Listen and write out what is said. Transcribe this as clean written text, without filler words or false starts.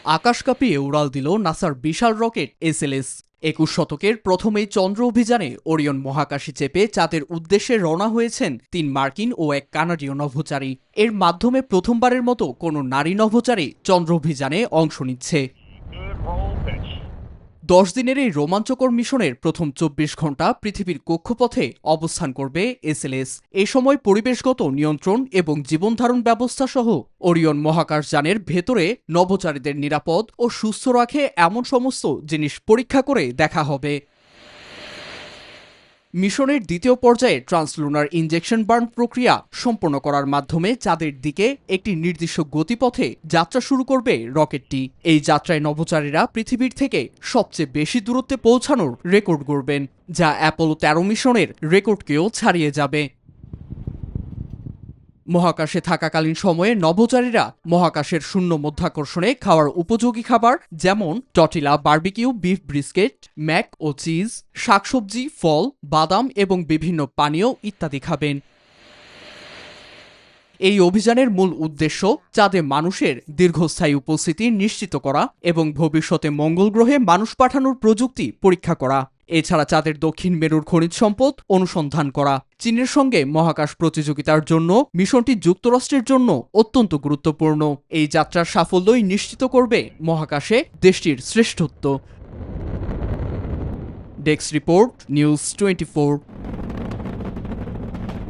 আকাশ কাঁপিয়ে উড়াল দিল নাসার বিশাল রকেট এসএলএস। ২১ শতকের প্রথম এই চন্দ্র অভিযানে ওরিয়ন মহাকাশে চেপে চাঁদের উদ্দেশ্যে রওনা হয়েছেন ৩ মার্কিন ও ১ কানাডীয় নভোচারী। এর মাধ্যমে প্রথমবারের মতো কোনো নারী নভোচারী চন্দ্র অভিযানে অংশ নিচ্ছে। ১০ দিনের এই রোমাঞ্চকর মিশনের প্রথম ২৪ ঘণ্টা পৃথিবীর কক্ষপথে অবস্থান করবে এসএলএস। এ সময় পরিবেশগত নিয়ন্ত্রণ এবং জীবনধারণ ব্যবস্থা সহ ওরিয়ন মহাকাশযানের ভেতরে নভোচারীদের নিরাপদ ও সুস্থ রাখে এমন সমস্ত জিনিস পরীক্ষা করে দেখা হবে। মিশনের দ্বিতীয় পর্যায়ে ট্রান্সলুনার ইনজেকশন বার্ন প্রক্রিয়া সম্পন্ন করার মাধ্যমে চাঁদের দিকে একটি নির্দিষ্ট গতিপথে যাত্রা শুরু করবে রকেটটি। এই যাত্রায় নভোচারীরা পৃথিবীর থেকে সবচেয়ে বেশি দূরত্বে পৌঁছানোর রেকর্ড গড়বেন, যা অ্যাপোলো ১৩ মিশনের রেকর্ডকেও ছাড়িয়ে যাবে। মহাকাশে থাকাকালীন সময়ে নভোচারীরা মহাকাশের শূন্য মধ্যাকর্ষণে খাওয়ার উপযোগী খাবার যেমন tortilla, barbecue, beef brisket, Mac ও চিজ, শাকসবজি, ফল, বাদাম এবং বিভিন্ন পানীয় ইত্যাদি খাবেন। এই অভিযানের মূল উদ্দেশ্য চাঁদে মানুষের দীর্ঘস্থায়ী উপস্থিতি নিশ্চিত করা এবং ভবিষ্যতে মঙ্গল গ্রহে মানুষ পাঠানোর প্রযুক্তি পরীক্ষা করা। এছাড়া চাঁদের দক্ষিণ মেরুর খনিজ সম্পদ অনুসন্ধান করা। চীনের সঙ্গে মহাকাশ প্রতিযোগিতার জন্য মিশনটি যুক্তরাষ্ট্রের জন্য অত্যন্ত গুরুত্বপূর্ণ। এই যাত্রার সাফল্যই নিশ্চিত করবে মহাকাশে দেশটির শ্রেষ্ঠত্ব। Desk report, news 24।